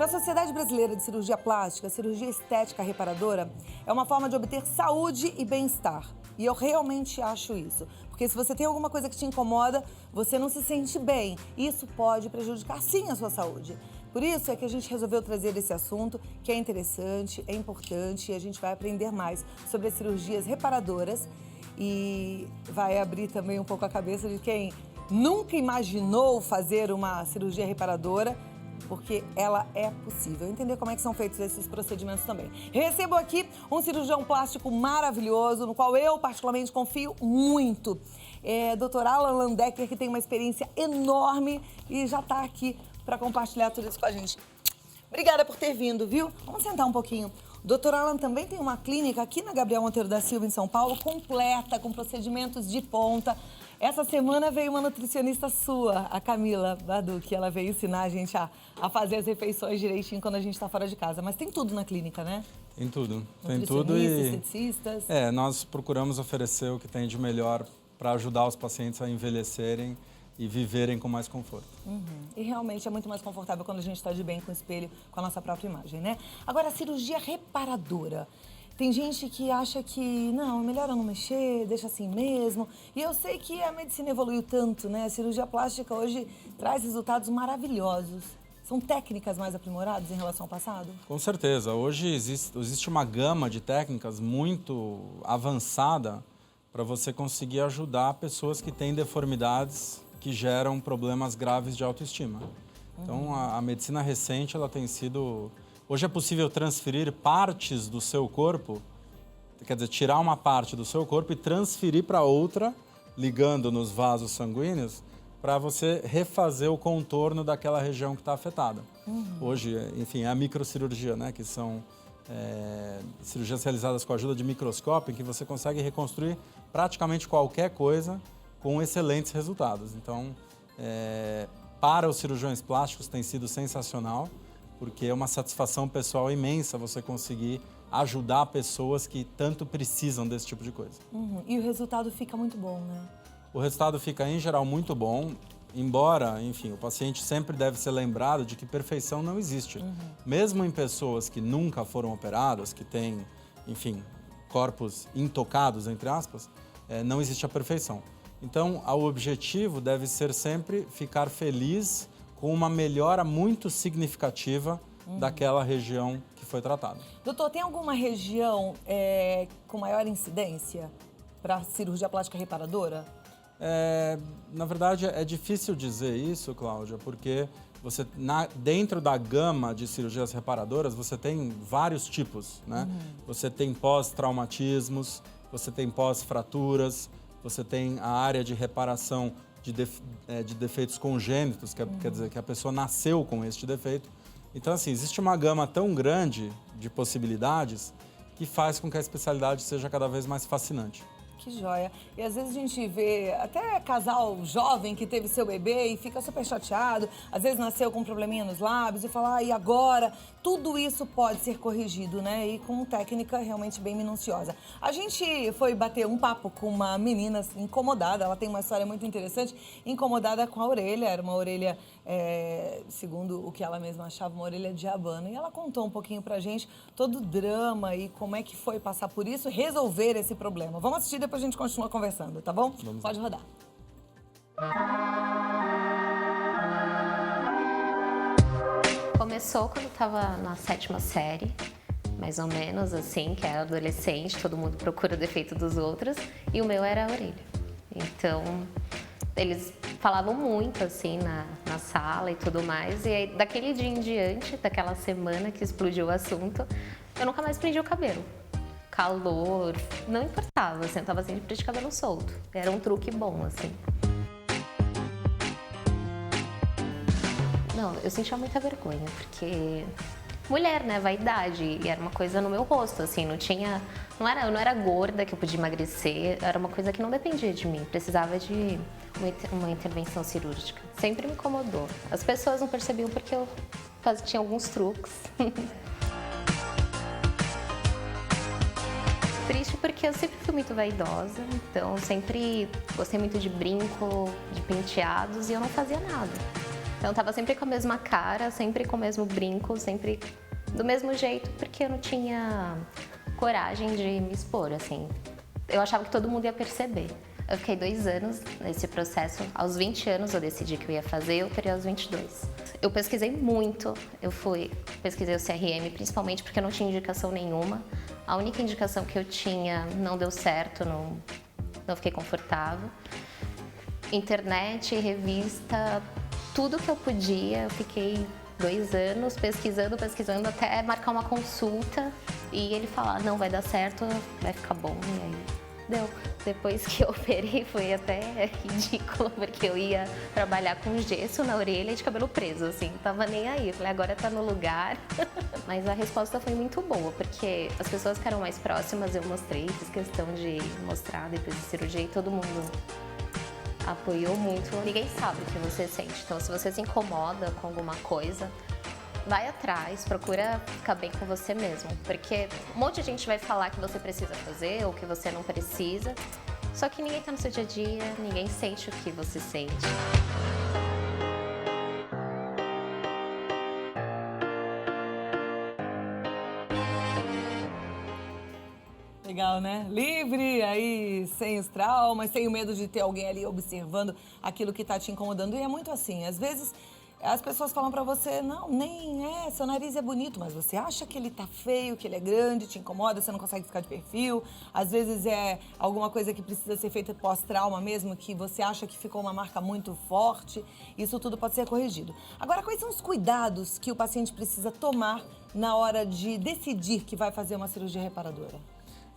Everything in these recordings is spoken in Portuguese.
Para a Sociedade Brasileira de Cirurgia Plástica, cirurgia estética reparadora é uma forma de obter saúde e bem-estar. E eu realmente acho isso. Porque se você tem alguma coisa que te incomoda, você não se sente bem. Isso pode prejudicar, sim, a sua saúde. Por isso é que a gente resolveu trazer esse assunto, que é interessante, é importante, e a gente vai aprender mais sobre as cirurgias reparadoras e vai abrir também um pouco a cabeça de quem nunca imaginou fazer uma cirurgia reparadora, porque ela é possível. Entender como é que são feitos esses procedimentos também. Eu recebo aqui um cirurgião plástico maravilhoso, no qual eu particularmente confio muito. É Dr. Alan Landecker, que tem uma experiência enorme e já está aqui para compartilhar tudo isso com a gente. Obrigada por ter vindo, viu? Vamos sentar um pouquinho. O Dr. Alan também tem uma clínica aqui na Gabriel Monteiro da Silva, em São Paulo, completa, com procedimentos de ponta. Essa semana veio uma nutricionista sua, a Camila Badu, que ela veio ensinar a gente a fazer as refeições direitinho quando a gente está fora de casa. Mas tem tudo na clínica, né? Tem tudo. Tem tudo e... esteticistas. nós procuramos oferecer o que tem de melhor para ajudar os pacientes a envelhecerem e viverem com mais conforto. E realmente é muito mais confortável quando a gente está de bem com o espelho, com a nossa própria imagem, né? Agora, a cirurgia reparadora. Tem gente que acha que, não, é melhor eu não mexer, deixa assim mesmo. E eu sei que a medicina evoluiu tanto, né? A cirurgia plástica hoje traz resultados maravilhosos. São técnicas mais aprimoradas em relação ao passado? Com certeza. Hoje existe uma gama de técnicas muito avançada para você conseguir ajudar pessoas que têm deformidades que geram problemas graves de autoestima. Então, a medicina recente, ela tem sido... Hoje é possível transferir partes do seu corpo, quer dizer, tirar uma parte do seu corpo e transferir para outra, ligando nos vasos sanguíneos, para você refazer o contorno daquela região que está afetada. Hoje, enfim, é a microcirurgia, né? Que são cirurgias realizadas com a ajuda de microscópio, em que você consegue reconstruir praticamente qualquer coisa com excelentes resultados. Então, para os cirurgiões plásticos tem sido sensacional, porque é uma satisfação pessoal imensa você conseguir ajudar pessoas que tanto precisam desse tipo de coisa. E o resultado fica muito bom, né? O resultado fica, em geral, muito bom, embora, enfim, o paciente sempre deve ser lembrado de que perfeição não existe. Mesmo em pessoas que nunca foram operadas, que têm, enfim, corpos intocados, entre aspas, não existe a perfeição. Então, o objetivo deve ser sempre ficar feliz com uma melhora muito significativa daquela região que foi tratada. Doutor, tem alguma região com maior incidência para cirurgia plástica reparadora? Na verdade, é difícil dizer isso, Cláudia, porque você, dentro da gama de cirurgias reparadoras, você tem vários tipos, né? Você tem pós-traumatismos, você tem pós-fraturas, você tem a área de reparação de defeitos congênitos, quer dizer que a pessoa nasceu com este defeito. Então, assim, existe uma gama tão grande de possibilidades que faz com que a especialidade seja cada vez mais fascinante. Que joia. E às vezes a gente vê até casal jovem que teve seu bebê e fica super chateado, às vezes nasceu com um probleminha nos lábios e fala, e agora? Tudo isso pode ser corrigido, né? E com técnica realmente bem minuciosa. A gente foi bater um papo com uma menina incomodada, ela tem uma história muito interessante, incomodada com a orelha, era uma orelha, segundo o que ela mesma achava, uma orelha de abano. E ela contou um pouquinho pra gente todo o drama e como é que foi passar por isso e resolver esse problema. Vamos assistir, depois a gente continua conversando, tá bom? Pode rodar. Começou quando eu estava na 7ª série, mais ou menos assim, que é adolescente, todo mundo procura o defeito dos outros, e o meu era a orelha. Então, eles falavam muito assim na sala e tudo mais, e aí, daquele dia em diante, daquela semana que explodiu o assunto, eu nunca mais prendi o cabelo. Calor, não importava, assim, eu tava sempre de cabelo solto. Era um truque bom, assim. Não, eu sentia muita vergonha, porque mulher, né, vaidade, e era uma coisa no meu rosto, assim, eu não era gorda que eu podia emagrecer, era uma coisa que não dependia de mim, precisava de uma intervenção cirúrgica. Sempre me incomodou. As pessoas não percebiam porque eu tinha alguns truques. Triste porque eu sempre fui muito vaidosa, então sempre gostei muito de brinco, de penteados e eu não fazia nada. Então, eu tava sempre com a mesma cara, sempre com o mesmo brinco, sempre do mesmo jeito, porque eu não tinha coragem de me expor, assim. Eu achava que todo mundo ia perceber. Eu fiquei 2 anos nesse processo. Aos 20 anos eu decidi que eu ia fazer, eu operei aos 22. Eu pesquisei muito, pesquisei o CRM, principalmente porque eu não tinha indicação nenhuma. A única indicação que eu tinha não deu certo, não fiquei confortável. Internet, revista, tudo que eu podia, eu fiquei 2 anos pesquisando até marcar uma consulta e ele falar, não, vai dar certo, vai ficar bom, e aí deu. Depois que eu operei foi até ridículo, porque eu ia trabalhar com gesso na orelha e de cabelo preso, assim, não tava nem aí. Eu falei, agora tá no lugar. Mas a resposta foi muito boa, porque as pessoas que eram mais próximas eu mostrei, fiz questão de mostrar depois da cirurgia e todo mundo apoiou muito. Ninguém sabe o que você sente, então se você se incomoda com alguma coisa, vai atrás, procura ficar bem com você mesmo, porque um monte de gente vai falar que você precisa fazer ou que você não precisa, só que ninguém tá no seu dia a dia, ninguém sente o que você sente. Legal, né? Livre, aí, sem os traumas, sem o medo de ter alguém ali observando aquilo que tá te incomodando. E é muito assim, às vezes as pessoas falam pra você, não, nem é, seu nariz é bonito, mas você acha que ele tá feio, que ele é grande, te incomoda, você não consegue ficar de perfil. Às vezes é alguma coisa que precisa ser feita pós-trauma mesmo, que você acha que ficou uma marca muito forte. Isso tudo pode ser corrigido. Agora, quais são os cuidados que o paciente precisa tomar na hora de decidir que vai fazer uma cirurgia reparadora?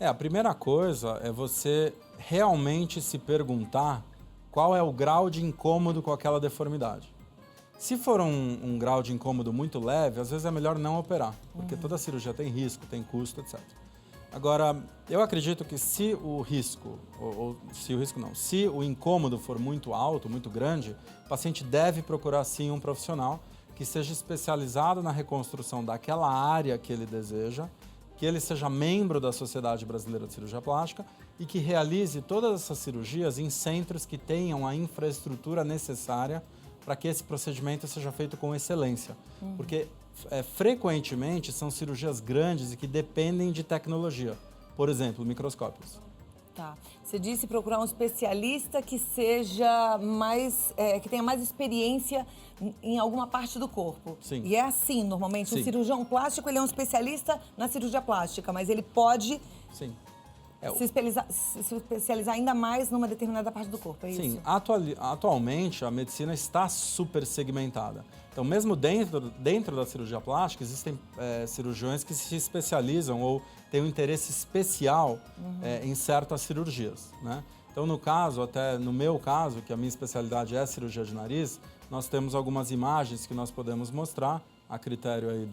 A primeira coisa é você realmente se perguntar qual é o grau de incômodo com aquela deformidade. Se for um grau de incômodo muito leve, às vezes é melhor não operar, porque toda cirurgia tem risco, tem custo, etc. Agora, eu acredito que se o risco, se o incômodo for muito alto, muito grande, o paciente deve procurar sim um profissional que seja especializado na reconstrução daquela área que ele deseja, que ele seja membro da Sociedade Brasileira de Cirurgia Plástica e que realize todas essas cirurgias em centros que tenham a infraestrutura necessária para que esse procedimento seja feito com excelência. Porque, frequentemente, são cirurgias grandes e que dependem de tecnologia. Por exemplo, microscópios. Tá. Você disse procurar um especialista que seja mais, que tenha mais experiência em alguma parte do corpo. Sim. E é assim, normalmente. Sim. Um cirurgião plástico, ele é um especialista na cirurgia plástica, mas ele pode Sim. se especializar ainda mais numa determinada parte do corpo, é isso? Sim, atualmente a medicina está super segmentada. Então, mesmo dentro da cirurgia plástica, existem cirurgiões que se especializam ou têm um interesse especial em certas cirurgias, né? Então, no meu caso, que a minha especialidade é cirurgia de nariz, nós temos algumas imagens que nós podemos mostrar, a critério aí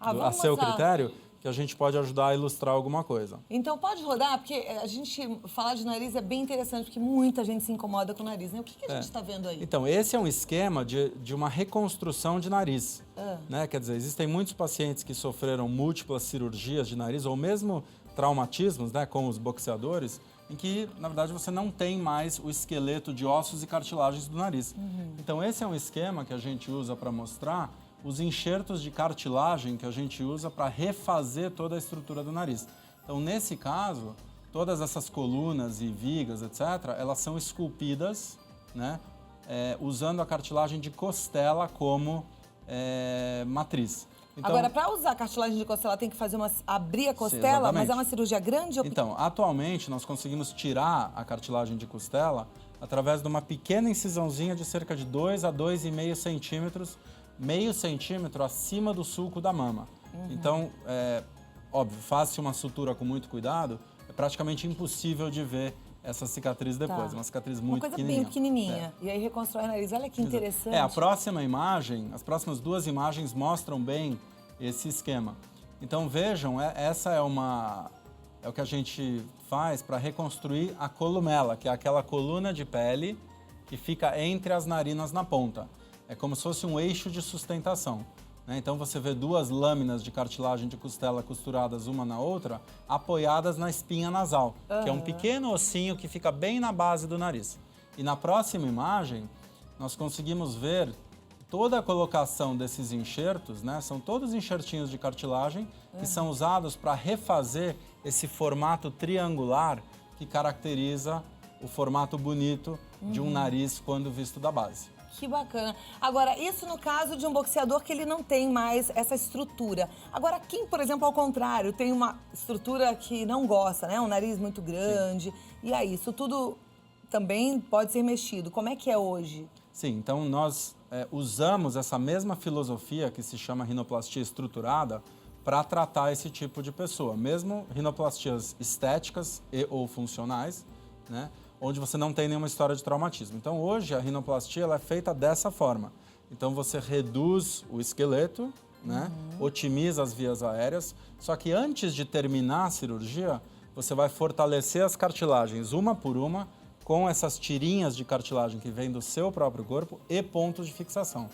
a seu critério, que a gente pode ajudar a ilustrar alguma coisa. Então pode rodar, porque a gente falar de nariz é bem interessante, porque muita gente se incomoda com o nariz, né? O que a gente está vendo aí? Então, esse é um esquema de uma reconstrução de nariz. Né? Quer dizer, existem muitos pacientes que sofreram múltiplas cirurgias de nariz, ou mesmo traumatismos, né, como os boxeadores, em que, na verdade, você não tem mais o esqueleto de ossos e cartilagens do nariz. Então, esse é um esquema que a gente usa para mostrar os enxertos de cartilagem que a gente usa para refazer toda a estrutura do nariz. Então, nesse caso, todas essas colunas e vigas, etc., elas são esculpidas, né, usando a cartilagem de costela como matriz. Então, agora, para usar a cartilagem de costela, tem que abrir a costela, mas é uma cirurgia grande ou pequena? Então, atualmente, nós conseguimos tirar a cartilagem de costela através de uma pequena incisãozinha de cerca de 2 a 2,5 centímetros, meio centímetro acima do sulco da mama. Então, óbvio, faça uma sutura com muito cuidado, é praticamente impossível de ver essa cicatriz depois, uma cicatriz muito pequenininha. Uma coisa bem pequenininha. E aí reconstrói o nariz. Olha que interessante. A próxima imagem, as próximas 2 imagens mostram bem esse esquema. Então, vejam, essa é o que a gente faz para reconstruir a columela, que é aquela coluna de pele que fica entre as narinas na ponta. É como se fosse um eixo de sustentação, né? Então, você vê 2 lâminas de cartilagem de costela costuradas uma na outra, apoiadas na espinha nasal, que é um pequeno ossinho que fica bem na base do nariz. E na próxima imagem, nós conseguimos ver toda a colocação desses enxertos, né, são todos enxertinhos de cartilagem que são usados para refazer esse formato triangular que caracteriza o formato bonito de um nariz quando visto da base. Que bacana. Agora, isso no caso de um boxeador que ele não tem mais essa estrutura. Agora, quem, por exemplo, ao contrário, tem uma estrutura que não gosta, né? Um nariz muito grande. Sim. E aí, isso tudo também pode ser mexido. Como é que é hoje? Sim, então nós usamos essa mesma filosofia que se chama rinoplastia estruturada para tratar esse tipo de pessoa. Mesmo rinoplastias estéticas e ou funcionais, né? Onde você não tem nenhuma história de traumatismo. Então, hoje, a rinoplastia ela é feita dessa forma. Então, você reduz o esqueleto, né? Otimiza as vias aéreas, só que antes de terminar a cirurgia, você vai fortalecer as cartilagens uma por uma, com essas tirinhas de cartilagem que vêm do seu próprio corpo e pontos de fixação.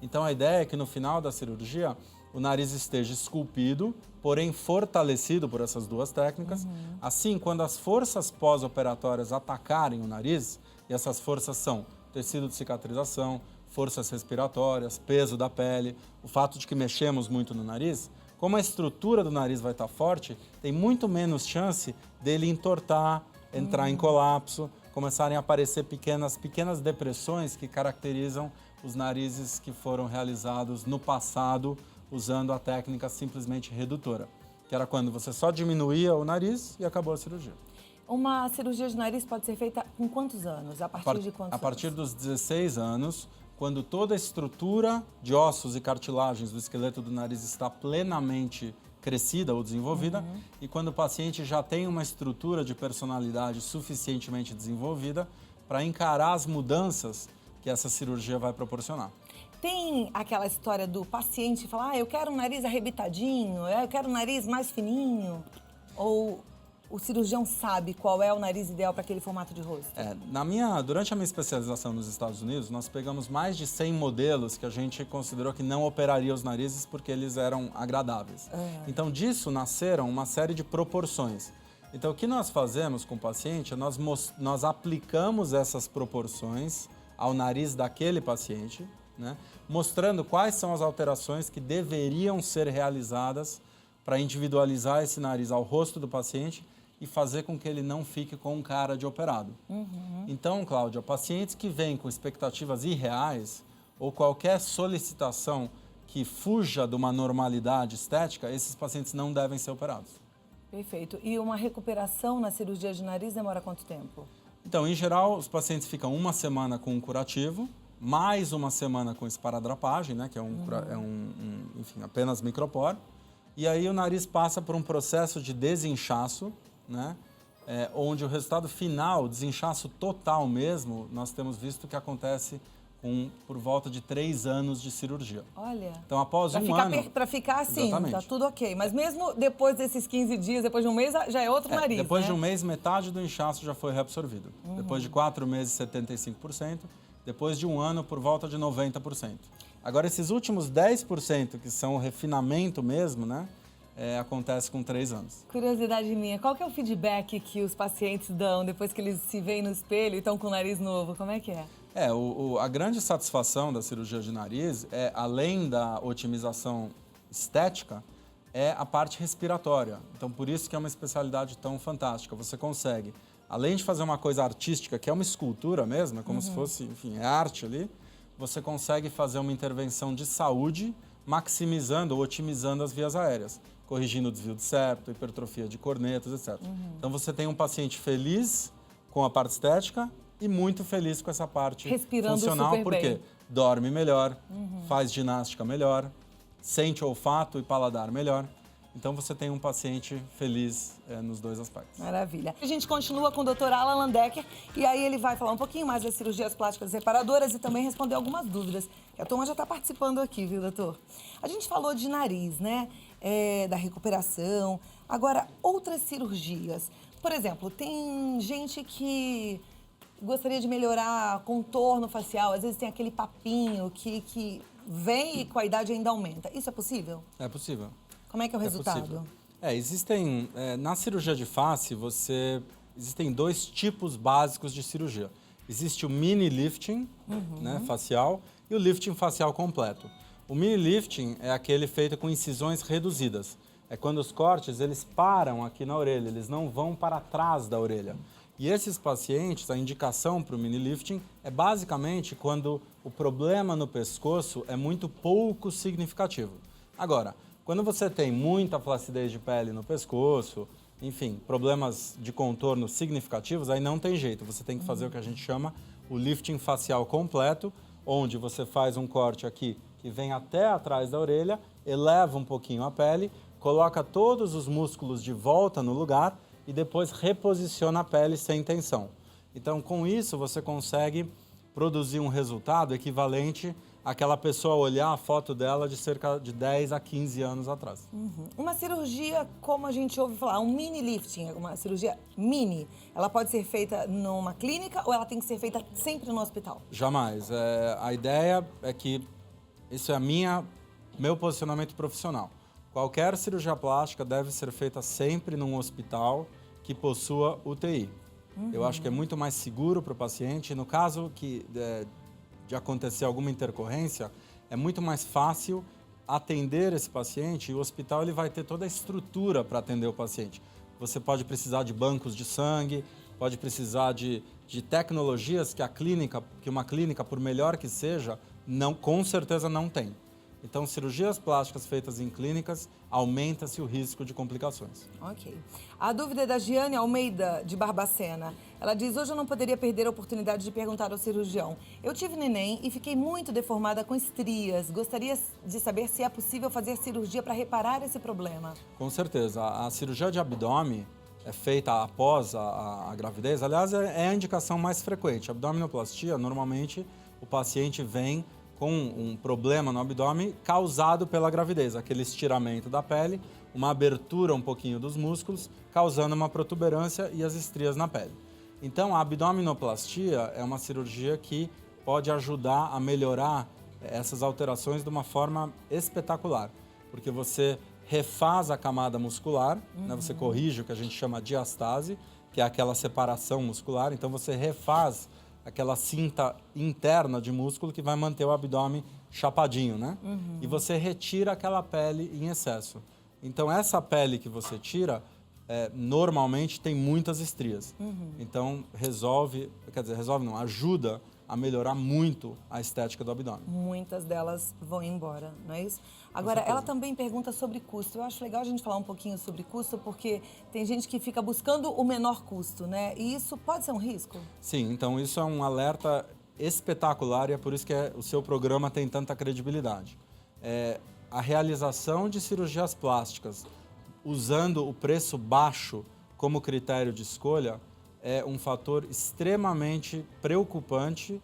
Então, a ideia é que no final da cirurgia, o nariz esteja esculpido, porém fortalecido por essas duas técnicas. Assim, quando as forças pós-operatórias atacarem o nariz, e essas forças são tecido de cicatrização, forças respiratórias, peso da pele, o fato de que mexemos muito no nariz, como a estrutura do nariz vai estar forte, tem muito menos chance dele entortar, entrar em colapso, começarem a aparecer pequenas depressões que caracterizam os narizes que foram realizados no passado usando a técnica simplesmente redutora, que era quando você só diminuía o nariz e acabou a cirurgia. Uma cirurgia de nariz pode ser feita com quantos anos? A partir de quantos anos? A partir dos 16 anos, quando toda a estrutura de ossos e cartilagens do esqueleto do nariz está plenamente crescida ou desenvolvida, e quando o paciente já tem uma estrutura de personalidade suficientemente desenvolvida para encarar as mudanças que essa cirurgia vai proporcionar. Tem aquela história do paciente falar, eu quero um nariz arrebitadinho, eu quero um nariz mais fininho? Ou o cirurgião sabe qual é o nariz ideal para aquele formato de rosto? Durante a minha especialização nos Estados Unidos, nós pegamos mais de 100 modelos que a gente considerou que não operaria os narizes porque eles eram agradáveis. Então, disso nasceram uma série de proporções. Então, o que nós fazemos com o paciente é nós aplicamos essas proporções ao nariz daquele paciente, né, mostrando quais são as alterações que deveriam ser realizadas para individualizar esse nariz ao rosto do paciente e fazer com que ele não fique com um cara de operado. Então, Cláudia, pacientes que vêm com expectativas irreais ou qualquer solicitação que fuja de uma normalidade estética, esses pacientes não devem ser operados. Perfeito. E uma recuperação na cirurgia de nariz demora quanto tempo? Então, em geral, os pacientes ficam uma semana com um curativo, mais uma semana com esparadrapagem, né, que é enfim, apenas micropor. E aí o nariz passa por um processo de desinchaço, né, onde o resultado final, o desinchaço total mesmo, nós temos visto que acontece por volta de 3 anos de cirurgia. Olha, então, após um ano... Para ficar assim, exatamente. Tá tudo ok. Mas mesmo depois desses 15 dias, depois de um mês, já é outro nariz, depois né? de um mês, metade do inchaço já foi reabsorvido. Depois de 4 meses, 75%. Depois de um ano, por volta de 90%. Agora, esses últimos 10%, que são o refinamento mesmo, né, acontece com 3 anos. Curiosidade minha, qual que é o feedback que os pacientes dão depois que eles se veem no espelho e estão com o nariz novo? Como é que é? A grande satisfação da cirurgia de nariz, além da otimização estética, é a parte respiratória. Então, por isso que é uma especialidade tão fantástica. Você consegue, além de fazer uma coisa artística, que é uma escultura mesmo, é como se fosse, enfim, é arte ali, você consegue fazer uma intervenção de saúde, maximizando ou otimizando as vias aéreas, corrigindo o desvio de septo, hipertrofia de cornetas, etc. Então, você tem um paciente feliz com a parte estética e muito feliz com essa parte respirando funcional, super porque bem. Dorme melhor, faz ginástica melhor, sente olfato e paladar melhor. Então, você tem um paciente feliz nos 2 aspectos. Maravilha. A gente continua com o Dr. Alan Landecker e aí ele vai falar um pouquinho mais das cirurgias plásticas reparadoras e também responder algumas dúvidas. A turma já está participando aqui, viu, doutor? A gente falou de nariz, né? Da recuperação. Agora, outras cirurgias. Por exemplo, tem gente que gostaria de melhorar contorno facial. Às vezes tem aquele papinho que vem e com a idade ainda aumenta. Isso é possível? É possível. Como é que é o resultado? Existem, na cirurgia de face, existem 2 tipos básicos de cirurgia. Existe o mini lifting, né, facial, e o lifting facial completo. O mini lifting é aquele feito com incisões reduzidas. É quando os cortes eles param aqui na orelha, eles não vão para trás da orelha. E esses pacientes, a indicação para o mini lifting é basicamente quando o problema no pescoço é muito pouco significativo. Agora, quando você tem muita flacidez de pele no pescoço, enfim, problemas de contorno significativos, aí não tem jeito. Você tem que fazer o que a gente chama o lifting facial completo, onde você faz um corte aqui que vem até atrás da orelha, eleva um pouquinho a pele, coloca todos os músculos de volta no lugar e depois reposiciona a pele sem tensão. Então, com isso, você consegue produzir um resultado equivalente àquela pessoa olhar a foto dela de cerca de 10 a 15 anos atrás. Uma cirurgia, como a gente ouve falar, um mini lifting, uma cirurgia mini, ela pode ser feita numa clínica ou ela tem que ser feita sempre no hospital? Jamais. A ideia é que isso é meu posicionamento profissional. Qualquer cirurgia plástica deve ser feita sempre num hospital que possua UTI. Eu acho que é muito mais seguro para o paciente. No caso de acontecer alguma intercorrência, é muito mais fácil atender esse paciente e o hospital ele vai ter toda a estrutura para atender o paciente. Você pode precisar de bancos de sangue, pode precisar de tecnologias que uma clínica, por melhor que seja, com certeza não tem. Então, cirurgias plásticas feitas em clínicas, aumenta-se o risco de complicações. Ok. A dúvida é da Giane Almeida, de Barbacena. Ela diz, hoje eu não poderia perder a oportunidade de perguntar ao cirurgião. Eu tive neném e fiquei muito deformada com estrias. Gostaria de saber se é possível fazer cirurgia para reparar esse problema. Com certeza. A cirurgia de abdômen é feita após a gravidez. Aliás, é a indicação mais frequente. A abdominoplastia, normalmente, o paciente vem com um problema no abdômen causado pela gravidez, aquele estiramento da pele, uma abertura um pouquinho dos músculos, causando uma protuberância e as estrias na pele. Então, a abdominoplastia é uma cirurgia que pode ajudar a melhorar essas alterações de uma forma espetacular, porque você refaz a camada muscular, né? Você corrige o que a gente chama de diastase, que é aquela separação muscular, então você refaz aquela cinta interna de músculo que vai manter o abdômen chapadinho, né? E você retira aquela pele em excesso. Então, essa pele que você tira, normalmente tem muitas estrias. Então, ajuda a melhorar muito a estética do abdômen. Muitas delas vão embora, não é isso? Agora, ela também pergunta sobre custo. Eu acho legal a gente falar um pouquinho sobre custo, porque tem gente que fica buscando o menor custo, né? E isso pode ser um risco? Sim, então isso é um alerta espetacular e é por isso que o seu programa tem tanta credibilidade. A realização de cirurgias plásticas usando o preço baixo como critério de escolha é um fator extremamente preocupante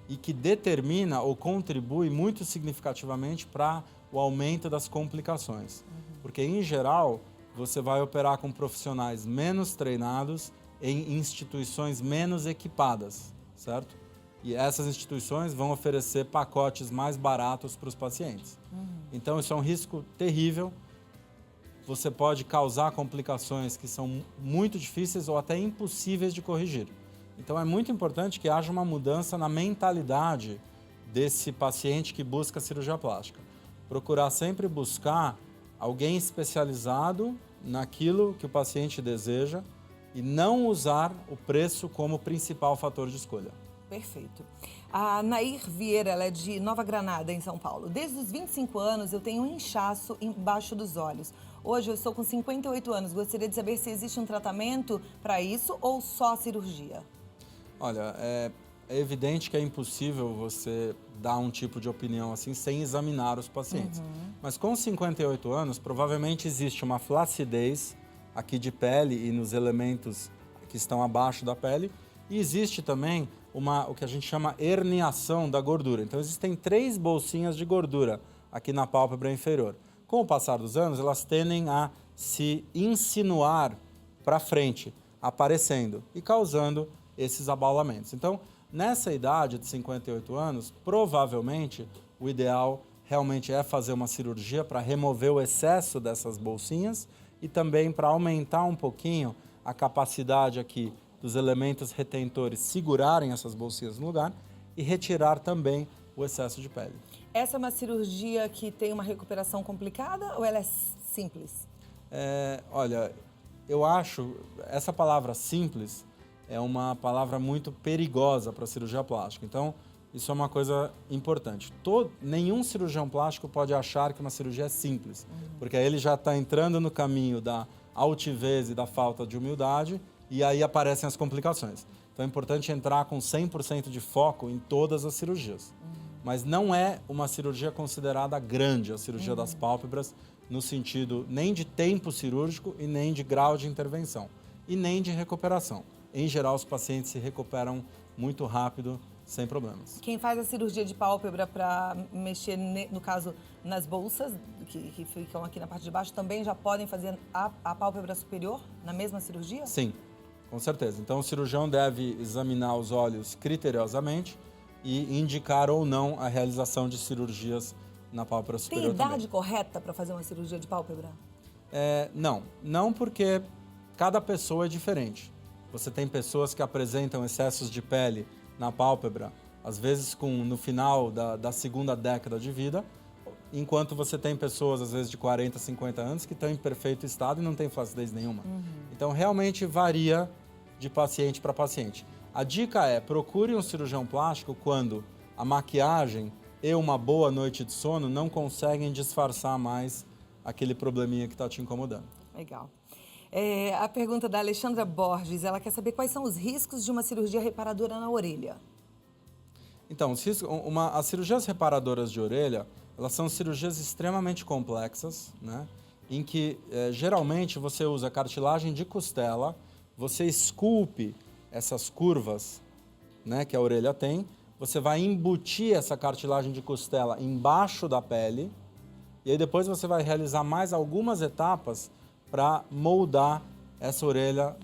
e que determina ou contribui muito significativamente para o aumento das complicações. Porque, em geral, você vai operar com profissionais menos treinados em instituições menos equipadas, certo? E essas instituições vão oferecer pacotes mais baratos para os pacientes. Então, isso é um risco terrível. Você pode causar complicações que são muito difíceis ou até impossíveis de corrigir. Então, é muito importante que haja uma mudança na mentalidade desse paciente que busca cirurgia plástica. Procurar sempre buscar alguém especializado naquilo que o paciente deseja e não usar o preço como principal fator de escolha. Perfeito. A Nair Vieira, ela é de Nova Granada, em São Paulo. Desde os 25 anos, eu tenho um inchaço embaixo dos olhos. Hoje, eu estou com 58 anos. Gostaria de saber se existe um tratamento para isso ou só cirurgia. Olha, é evidente que é impossível você dar um tipo de opinião assim sem examinar os pacientes. Mas com 58 anos, provavelmente existe uma flacidez aqui de pele e nos elementos que estão abaixo da pele. E existe também o que a gente chama herniação da gordura. Então, existem 3 bolsinhas de gordura aqui na pálpebra inferior. Com o passar dos anos, elas tendem a se insinuar para frente, aparecendo e causando esses abaulamentos. Então, nessa idade de 58 anos, provavelmente o ideal realmente é fazer uma cirurgia para remover o excesso dessas bolsinhas e também para aumentar um pouquinho a capacidade aqui dos elementos retentores segurarem essas bolsinhas no lugar e retirar também o excesso de pele. Essa é uma cirurgia que tem uma recuperação complicada ou ela é simples? Olha, eu acho essa palavra simples é uma palavra muito perigosa para a cirurgia plástica. Então, isso é uma coisa importante. Nenhum cirurgião plástico pode achar que uma cirurgia é simples, porque aí ele já está entrando no caminho da altivez e da falta de humildade e aí aparecem as complicações. Então, é importante entrar com 100% de foco em todas as cirurgias. Mas não é uma cirurgia considerada grande, a cirurgia das pálpebras, no sentido nem de tempo cirúrgico e nem de grau de intervenção, e nem de recuperação. Em geral, os pacientes se recuperam muito rápido, sem problemas. Quem faz a cirurgia de pálpebra para mexer, no caso, nas bolsas, que ficam aqui na parte de baixo, também já podem fazer a pálpebra superior na mesma cirurgia? Sim, com certeza. Então, o cirurgião deve examinar os olhos criteriosamente e indicar ou não a realização de cirurgias na pálpebra superior. Tem idade correta para fazer uma cirurgia de pálpebra? Não porque cada pessoa é diferente. Você tem pessoas que apresentam excessos de pele na pálpebra, às vezes no final da segunda década de vida, enquanto você tem pessoas, às vezes, de 40, 50 anos que estão em perfeito estado e não tem flacidez nenhuma. Então, realmente varia de paciente para paciente. A dica é, procure um cirurgião plástico quando a maquiagem e uma boa noite de sono não conseguem disfarçar mais aquele probleminha que está te incomodando. Legal. A pergunta da Alexandra Borges, ela quer saber quais são os riscos de uma cirurgia reparadora na orelha. Então, as cirurgias reparadoras de orelha, elas são cirurgias extremamente complexas, né? Em que, geralmente, você usa cartilagem de costela, você esculpe essas curvas, né, que a orelha tem, você vai embutir essa cartilagem de costela embaixo da pele, e aí depois você vai realizar mais algumas etapas para moldar essa orelha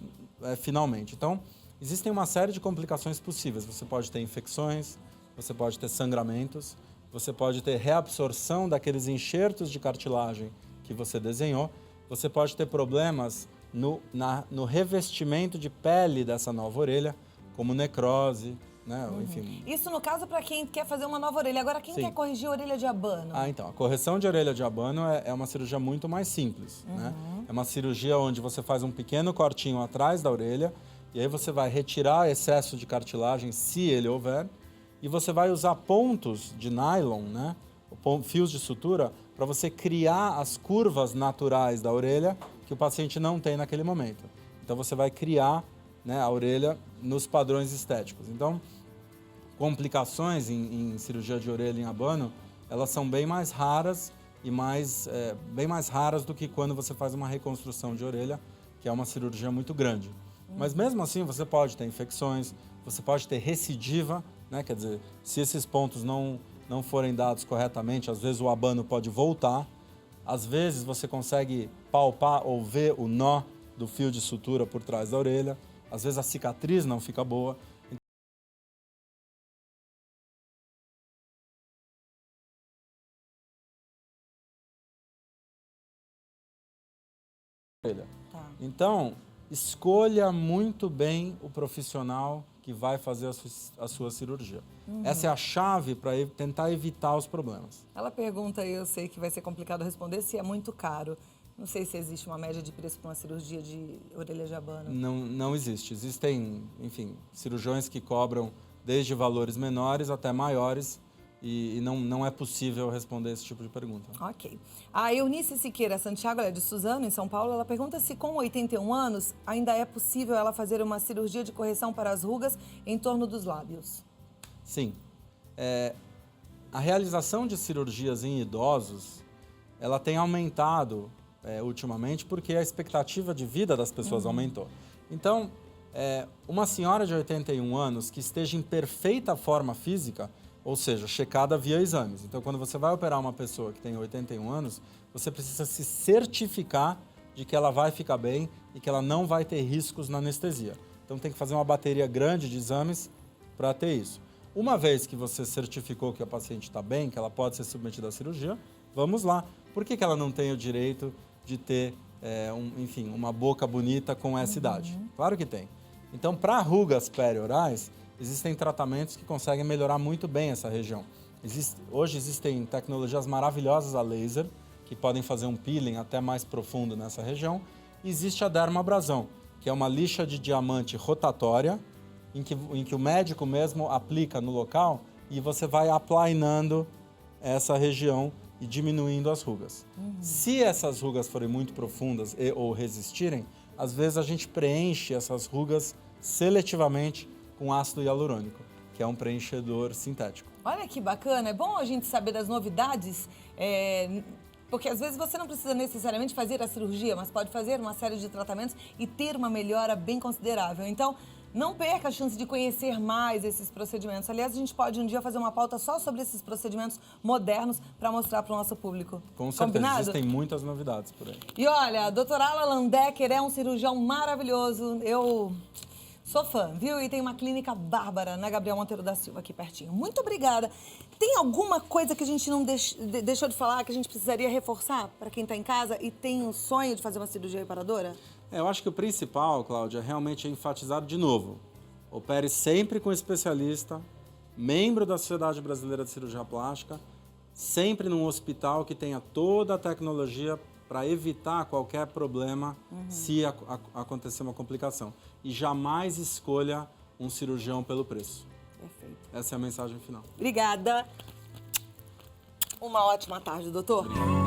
finalmente. Então, existem uma série de complicações possíveis. Você pode ter infecções, você pode ter sangramentos, você pode ter reabsorção daqueles enxertos de cartilagem que você desenhou, você pode ter problemas no revestimento de pele dessa nova orelha, como necrose, né? Enfim. Isso no caso para quem quer fazer uma nova orelha. Agora, quem Sim. quer corrigir a orelha de abano? Então, a correção de orelha de abano é uma cirurgia muito mais simples, né? É uma cirurgia onde você faz um pequeno cortinho atrás da orelha e aí você vai retirar excesso de cartilagem, se ele houver, e você vai usar pontos de nylon, né? Fios de sutura, para você criar as curvas naturais da orelha que o paciente não tem naquele momento. Então, você vai criar, né, a orelha nos padrões estéticos. Então, complicações em cirurgia de orelha em abano, elas são bem mais raras e bem mais raras do que quando você faz uma reconstrução de orelha, que é uma cirurgia muito grande. Mas mesmo assim, você pode ter infecções, você pode ter recidiva, né? Quer dizer, se esses pontos não forem dados corretamente, às vezes o abano pode voltar, às vezes você consegue palpar ou ver o nó do fio de sutura por trás da orelha, às vezes a cicatriz não fica boa. Tá. Então, escolha muito bem o profissional que vai fazer a sua cirurgia. Essa é a chave para tentar evitar os problemas. Ela pergunta, eu sei que vai ser complicado responder, se é muito caro. Não sei se existe uma média de preço para uma cirurgia de orelha de abano. Não existe. Existem, enfim, cirurgiões que cobram desde valores menores até maiores e não é possível responder esse tipo de pergunta. Ok. A Eunice Siqueira Santiago, ela é de Suzano, em São Paulo, ela pergunta se com 81 anos ainda é possível ela fazer uma cirurgia de correção para as rugas em torno dos lábios. Sim. A realização de cirurgias em idosos, ela tem aumentado ultimamente porque a expectativa de vida das pessoas aumentou. Então, uma senhora de 81 anos que esteja em perfeita forma física, ou seja, checada via exames. Então, quando você vai operar uma pessoa que tem 81 anos, você precisa se certificar de que ela vai ficar bem e que ela não vai ter riscos na anestesia. Então, tem que fazer uma bateria grande de exames para ter isso. Uma vez que você certificou que a paciente está bem, que ela pode ser submetida à cirurgia, vamos lá. Por que ela não tem o direito de ter, enfim, uma boca bonita com essa idade? Claro que tem. Então, para rugas periorais, existem tratamentos que conseguem melhorar muito bem essa região. Hoje existem tecnologias maravilhosas a laser, que podem fazer um peeling até mais profundo nessa região. E existe a dermoabrasão, que é uma lixa de diamante rotatória, em que o médico mesmo aplica no local e você vai aplanando essa região e diminuindo as rugas. Se essas rugas forem muito profundas ou resistirem, às vezes a gente preenche essas rugas seletivamente com ácido hialurônico, que é um preenchedor sintético. Olha que bacana, é bom a gente saber das novidades, porque às vezes você não precisa necessariamente fazer a cirurgia, mas pode fazer uma série de tratamentos e ter uma melhora bem considerável. Então, não perca a chance de conhecer mais esses procedimentos. Aliás, a gente pode um dia fazer uma pauta só sobre esses procedimentos modernos para mostrar para o nosso público. Com certeza, Combinado? existem muitas novidades por aí. E olha, a doutora Ala Landecker é um cirurgião maravilhoso. Eu sou fã, viu? E tem uma clínica bárbara na Gabriel Monteiro da Silva, aqui pertinho. Muito obrigada. Tem alguma coisa que a gente não deixou de falar, que a gente precisaria reforçar para quem está em casa e tem o sonho de fazer uma cirurgia reparadora? Eu acho que o principal, Cláudia, realmente é enfatizar de novo. Opere sempre com um especialista, membro da Sociedade Brasileira de Cirurgia Plástica, sempre num hospital que tenha toda a tecnologia para evitar qualquer problema se acontecer uma complicação. E jamais escolha um cirurgião pelo preço. Perfeito. Essa é a mensagem final. Obrigada. Uma ótima tarde, doutor. Obrigado.